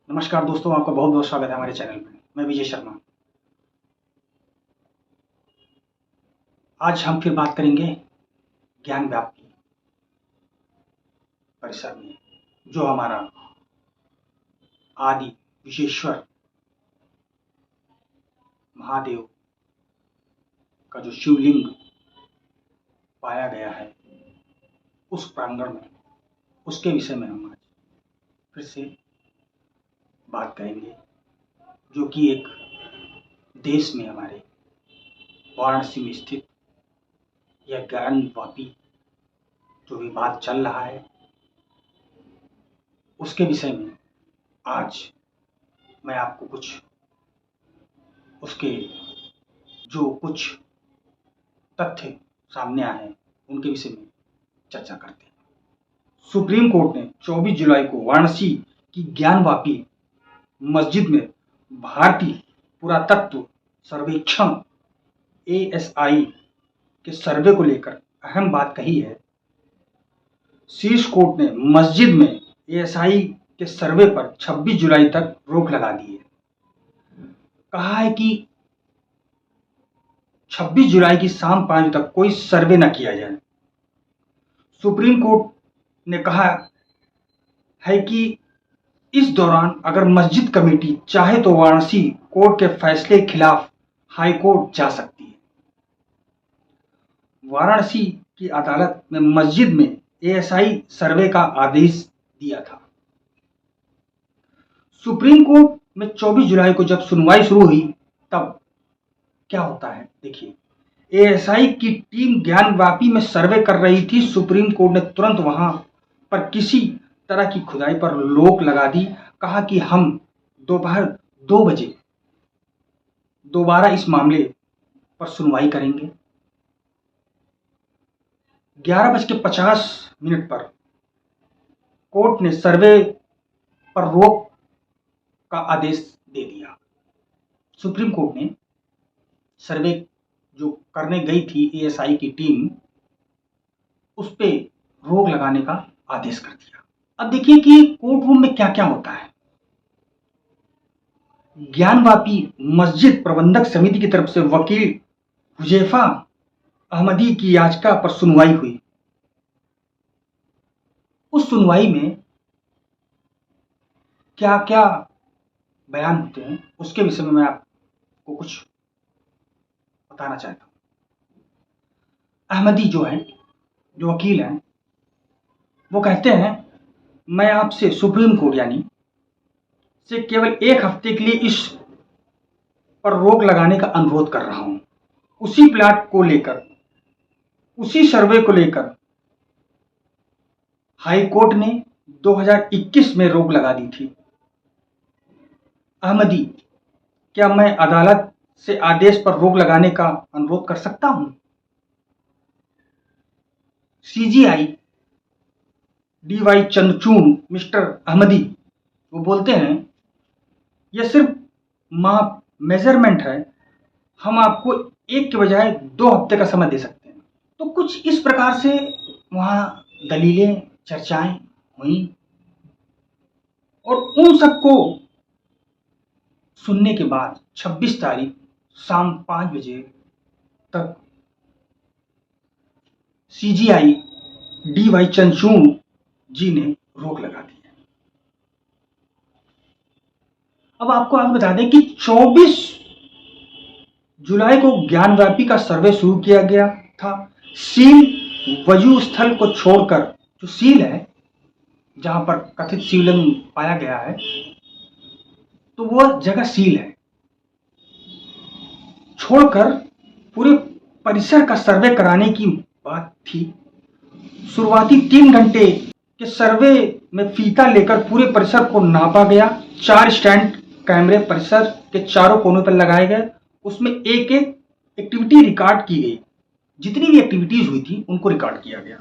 नमस्कार दोस्तों, आपका बहुत बहुत स्वागत है हमारे चैनल में। मैं विजय शर्मा। आज हम फिर बात करेंगे ज्ञान व्याप्ति परिसर में जो हमारा आदि विश्वेश्वर महादेव का जो शिवलिंग पाया गया है उस प्रांगण में, उसके विषय में हम आज फिर से बात करेंगे, जो कि एक देश में हमारे वाराणसी में स्थित यह ज्ञानवापी जो विवाद चल रहा है उसके विषय में आज मैं आपको कुछ उसके जो कुछ तथ्य सामने आए हैं उनके विषय में चर्चा करते हैं। सुप्रीम कोर्ट ने 24 जुलाई को वाराणसी की ज्ञानवापी मस्जिद में भारतीय पुरातत्व सर्वेक्षण ASI के सर्वे को लेकर अहम बात कही है। शीर्ष कोर्ट ने मस्जिद में ASI के सर्वे पर 26 जुलाई तक रोक लगा दी है। कहा है कि 26 जुलाई की शाम 5 तक कोई सर्वे न किया जाए। सुप्रीम कोर्ट ने कहा है कि इस दौरान अगर मस्जिद कमेटी चाहे तो वाराणसी कोर्ट के फैसले के खिलाफ हाई कोर्ट जा सकती है। वाराणसी की अदालत में मस्जिद में ASI सर्वे का आदेश दिया था। सुप्रीम कोर्ट में 24 जुलाई को जब सुनवाई शुरू हुई तब क्या होता है देखिए। ASI की टीम ज्ञानवापी में सर्वे कर रही थी। सुप्रीम कोर्ट ने तुरंत वहां पर किसी तरह की खुदाई पर रोक लगा दी। कहा कि हम दोपहर 2 बजे दोबारा इस मामले पर सुनवाई करेंगे। 11:50 पर कोर्ट ने सर्वे पर रोक का आदेश दे दिया। सुप्रीम कोर्ट ने सर्वे जो करने गई थी ASI की टीम, उस पे रोक लगाने का आदेश कर दिया। अब देखिए कि कोर्ट रूम में क्या क्या होता है। ज्ञानवापी मस्जिद प्रबंधक समिति की तरफ से वकील हुजैफा अहमदी की याचिका पर सुनवाई हुई। उस सुनवाई में क्या क्या बयान होते हैं उसके विषय में मैं आपको कुछ बताना चाहता हूं। अहमदी जो है, जो वकील हैं, वो कहते हैं मैं आपसे सुप्रीम कोर्ट यानी से केवल 1 हफ्ते के लिए इस पर रोक लगाने का अनुरोध कर रहा हूं। उसी प्लाट को लेकर, उसी सर्वे को लेकर हाई कोर्ट ने 2021 में रोक लगा दी थी। अहमदी, क्या मैं अदालत से आदेश पर रोक लगाने का अनुरोध कर सकता हूं? CGI DY Chandrachud mister Ahmadi वो बोलते हैं यह सिर्फ माप मेजरमेंट है, हम आपको 1 के बजाय 2 हफ्ते का समय दे सकते हैं। तो कुछ इस प्रकार से वहां दलीलें चर्चाएं हुई और उन सबको सुनने के बाद 26 तारीख शाम 5 बजे तक CGI DY चंद्रचूड़ जी ने रोक लगा दी है। अब आपको आप बता दें कि 24 जुलाई को ज्ञानव्यापी का सर्वे शुरू किया गया था। सील वजू स्थल को छोड़कर, जो सील है जहां पर कथित शिवलिंग पाया गया है, तो वह जगह सील है, छोड़कर पूरे परिसर का सर्वे कराने की बात थी। शुरुआती 3 घंटे के सर्वे में फीता लेकर पूरे परिसर को नापा गया। 4 स्टैंड कैमरे परिसर के चारों कोनों पर लगाए गए। उसमें एक एक एक्टिविटी रिकॉर्ड की गई। जितनी भी एक्टिविटीज हुई थी उनको रिकॉर्ड किया गया।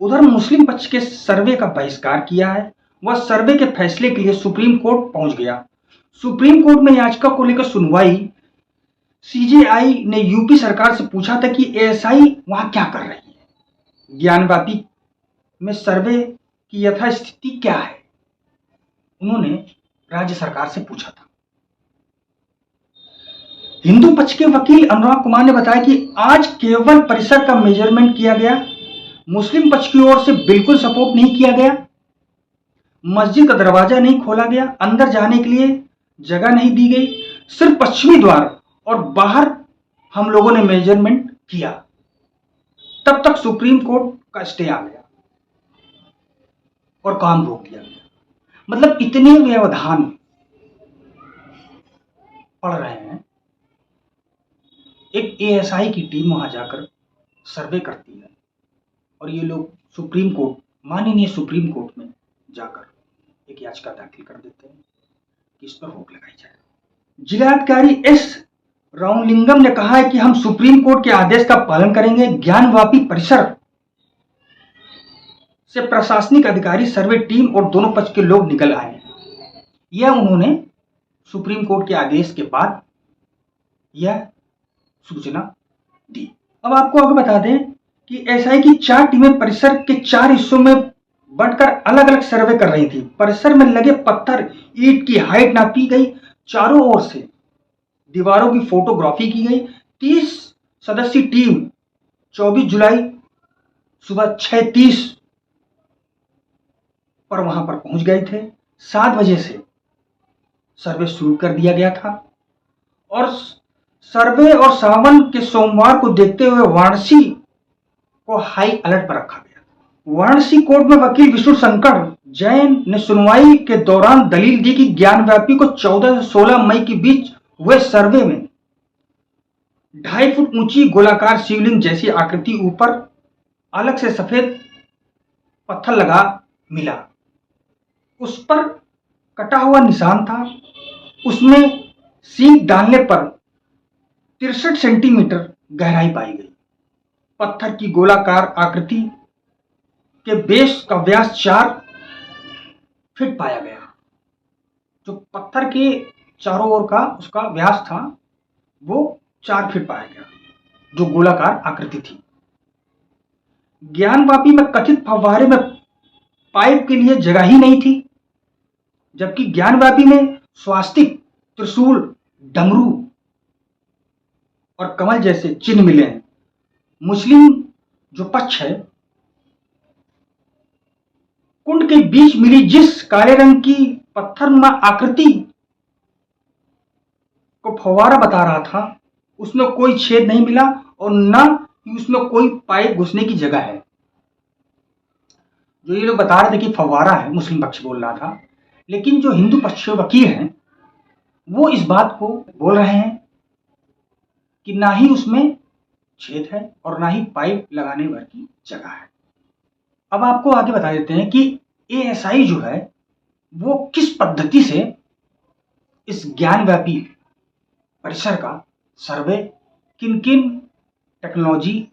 उधर मुस्लिम पक्ष के सर्वे का बहिष्कार किया है। वह सर्वे के फैसले के लिए सुप्रीम कोर्ट पहुंच गया। सुप्रीम कोर्ट में याचिका को लेकर सुनवाई। CGI ने यूपी सरकार से पूछा था कि ASI वहां क्या कर रही है, ज्ञानवापी में सर्वे की यथास्थिति क्या है। उन्होंने राज्य सरकार से पूछा था। हिंदू पक्ष के वकील अनुराग कुमार ने बताया कि आज केवल परिसर का मेजरमेंट किया गया, मुस्लिम पक्ष की ओर से बिल्कुल सपोर्ट नहीं किया गया, मस्जिद का दरवाजा नहीं खोला गया, अंदर जाने के लिए जगह नहीं दी गई, सिर्फ पश्चिमी द्वार और बाहर हम लोगों ने मेजरमेंट किया। तब तक सुप्रीम कोर्ट का स्टे आ गया और काम रोक दिया गया। मतलब इतने व्यवधान पड़ रहे हैं। एक एएसआई की टीम वहां जाकर सर्वे करती है और ये लोग सुप्रीम कोर्ट, माननीय सुप्रीम कोर्ट में जाकर एक याचिका दाखिल कर देते हैं कि इस पर रोक लगाई जाए। जिलाधिकारी एस रामलिंगम ने कहा है कि हम सुप्रीम कोर्ट के आदेश का पालन करेंगे। ज्ञानवापी परिसर से प्रशासनिक अधिकारी, सर्वे टीम और दोनों पक्ष के लोग निकल आए। यह उन्होंने सुप्रीम कोर्ट के आदेश के बाद यह सूचना दी। अब आपको आगे बता दें कि एसआई की 4 टीमें परिसर के 4 हिस्सों में बढ़कर अलग अलग सर्वे कर रही थी। परिसर में लगे पत्थर, ईंट की हाइट नापी गई, चारों ओर से दीवारों की फोटोग्राफी की गई। 30 सदस्यीय टीम 24 जुलाई सुबह 6:30 पर वहां पर पहुंच गए थे। 7 बजे से सर्वे शुरू कर दिया गया था और सर्वे और सावन के सोमवार को देखते हुए वाराणसी को हाई अलर्ट पर रखा गया। वाराणसी कोर्ट में वकील विष्णु शंकर जैन ने सुनवाई के दौरान दलील दी कि ज्ञानव्यापी को 14 से 16 मई के बीच हुए सर्वे में 2.5 फुट ऊंची गोलाकार शिवलिंग जैसी आकृति ऊपर अलग से सफेद पत्थर लगा मिला। उस पर कटा हुआ निशान था। उसमें सींग डालने पर 63 सेंटीमीटर गहराई पाई गई। पत्थर की गोलाकार आकृति के बेस का व्यास 4 फीट पाया गया। जो पत्थर के चारों ओर का उसका व्यास था वो 4 फीट पाया गया, जो गोलाकार आकृति थी। ज्ञानवापी में कथित फव्वारे में पाइप के लिए जगह ही नहीं थी, जबकि ज्ञानवापी में स्वास्तिक, त्रिशूल, डमरू और कमल जैसे चिन्ह मिले हैं। मुस्लिम जो पक्ष है, कुंड के बीच मिली जिस काले रंग की पत्थरनुमा आकृति को फव्वारा बता रहा था, उसमें कोई छेद नहीं मिला और न ही उसमें कोई पाइप घुसने की जगह है। जो ये लोग बता रहे थे कि फव्वारा है, मुस्लिम पक्ष बोल रहा था, लेकिन जो हिंदू पक्ष के वकील हैं वो इस बात को बोल रहे हैं कि ना ही उसमें छेद है और ना ही पाइप लगाने भर की जगह है। अब आपको आगे बता देते हैं कि एएसआई जो है वो किस पद्धति से इस ज्ञानव्यापी परिसर का सर्वे किन किन टेक्नोलॉजी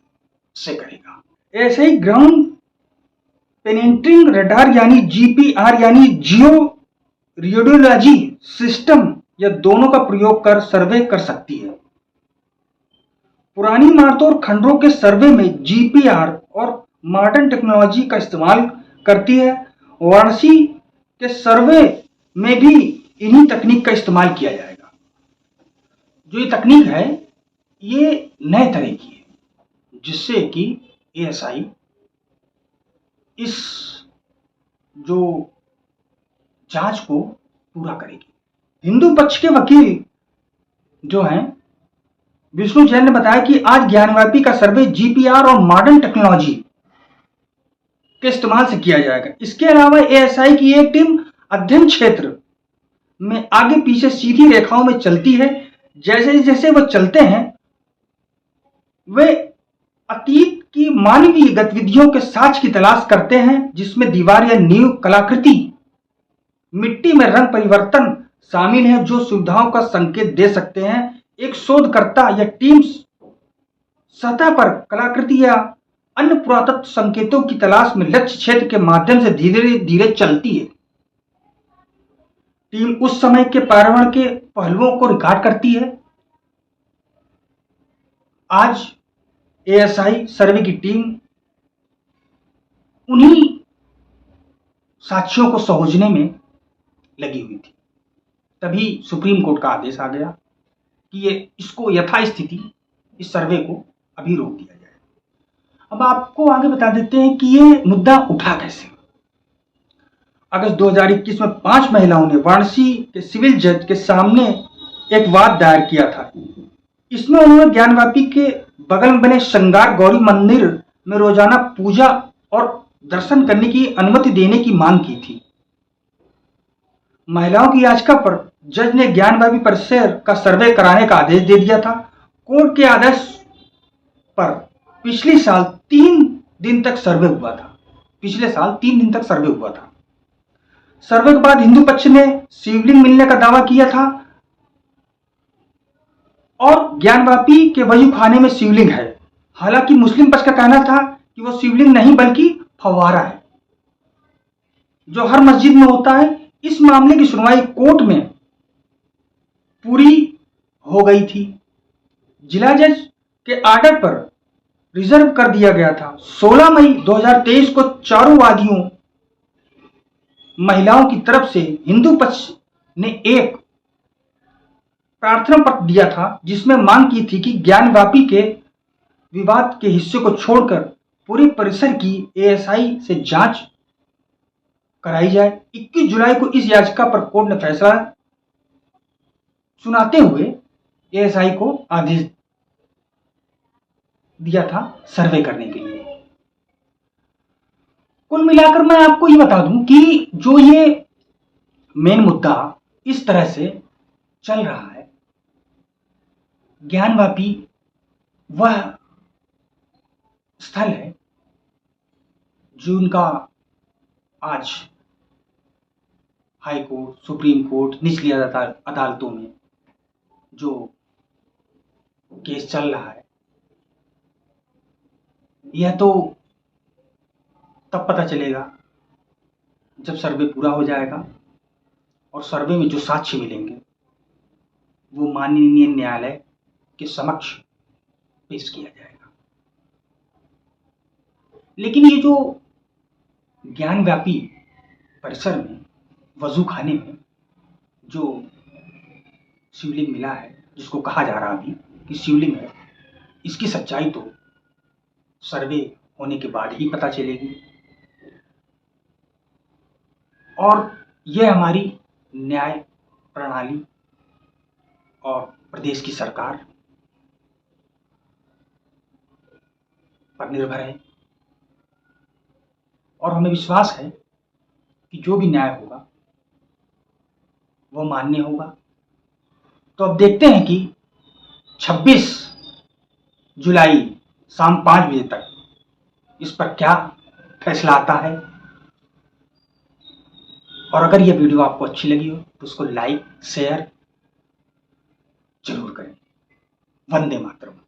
से करेगा। एएसआई ग्राउंड पेनिट्रेटिंग रडार यानी जीपीआर यानी जियो रेडियोलॉजी सिस्टम या दोनों का प्रयोग कर सर्वे कर सकती है। पुरानी इमारतों और खंडरों के सर्वे में जीपीआर और मॉडर्न टेक्नोलॉजी का इस्तेमाल करती है। वाराणसी के सर्वे में भी इन्हीं तकनीक का इस्तेमाल किया जाएगा। जो ये तकनीक है ये नए तरह की है, जिससे कि एएसआई इस जो जांच को पूरा करेगी। हिंदू पक्ष के वकील जो हैं विष्णु जैन ने बताया कि आज ज्ञानव्यापी का सर्वे जीपीआर और मॉडर्न टेक्नोलॉजी के इस्तेमाल से किया जाएगा। इसके अलावा एएसआई की एक टीम अध्ययन क्षेत्र में आगे पीछे सीधी रेखाओं में चलती है। जैसे जैसे वो चलते हैं वे अतीत की मानवीय गतिविधियों के साक्ष्य की तलाश करते हैं, जिसमें दीवार या नींव कलाकृति, मिट्टी में रंग परिवर्तन शामिल है, जो सुविधाओं का संकेत दे सकते हैं। एक शोधकर्ता या टीम सतह पर कलाकृति या अन्य पुरातत्व संकेतों की तलाश में लक्ष्य क्षेत्र के माध्यम से धीरे धीरे चलती है। टीम उस समय के पर्यावरण के पहलुओं को रिकॉर्ड करती है। आज एएसआई सर्वे की टीम उन्हीं साक्ष्यों को सहोजने में लगी हुई थी। तभी सुप्रीम कोर्ट का आदेश आ गया कि इसको यथास्थिति इस सर्वे को अभी रोक दिया जाए। अब आपको आगे बता देते हैं कि ये मुद्दा उठा कैसे। अगस्त 2021 में 5 महिलाओं ने वाराणसी के सिविल जज के सामने एक वाद दायर किया था। इसमें उन्होंने ज्ञानवापी के बगल में बने श्रृंगार गौरी मंदिर में रोजाना पूजा और दर्शन करने की अनुमति देने की मांग की थी। महिलाओं की याचिका पर जज ने ज्ञानवापी परिसर का सर्वे कराने का आदेश दे दिया था। कोर्ट के आदेश पर पिछले साल 3 दिन तक सर्वे हुआ था। सर्वे के बाद हिंदू पक्ष ने शिवलिंग मिलने का दावा किया था और ज्ञानवापी के वजू खाने में शिवलिंग है। हालांकि मुस्लिम पक्ष का कहना था कि वो शिवलिंग नहीं बल्कि फव्वारा है जो हर मस्जिद में होता है। इस मामले की सुनवाई कोर्ट में पूरी हो गई थी। जिला जज के आर्डर पर रिजर्व कर दिया गया था। 16 मई 2023 को चारों वादियों महिलाओं की तरफ से हिंदू पक्ष ने एक प्रार्थना पत्र दिया था जिसमें मांग की थी कि ज्ञानवापी के विवाद के हिस्से को छोड़कर पूरे परिसर की एएसआई से जांच कराई जाए। 21 जुलाई को इस याचिका पर कोर्ट ने फैसला सुनाते हुए एएसआई को आदेश दिया था सर्वे करने के लिए। कुल मिलाकर मैं आपको ये बता दूं कि जो ये मेन मुद्दा इस तरह से चल रहा है, ज्ञानवापी वह स्थल है जो उनका आज हाई कोर्ट, सुप्रीम कोर्ट, निचली अदालतों में जो केस चल रहा है, यह तो तब पता चलेगा जब सर्वे पूरा हो जाएगा और सर्वे में जो साक्ष्य मिलेंगे वो माननीय न्यायालय के समक्ष पेश किया जाएगा। लेकिन ये जो ज्ञानवापी परिसर में वजू खाने में जो शिवलिंग मिला है, जिसको कहा जा रहा अभी कि शिवलिंग है, इसकी सच्चाई तो सर्वे होने के बाद ही पता चलेगी। और यह हमारी न्याय प्रणाली और प्रदेश की सरकार पर निर्भर है और हमें विश्वास है कि जो भी न्याय होगा वो मान्य होगा। तो अब देखते हैं कि 26 जुलाई शाम 5 बजे तक इस पर क्या फैसला आता है। और अगर यह वीडियो आपको अच्छी लगी हो तो उसको लाइक शेयर जरूर करें। वंदे मातरम।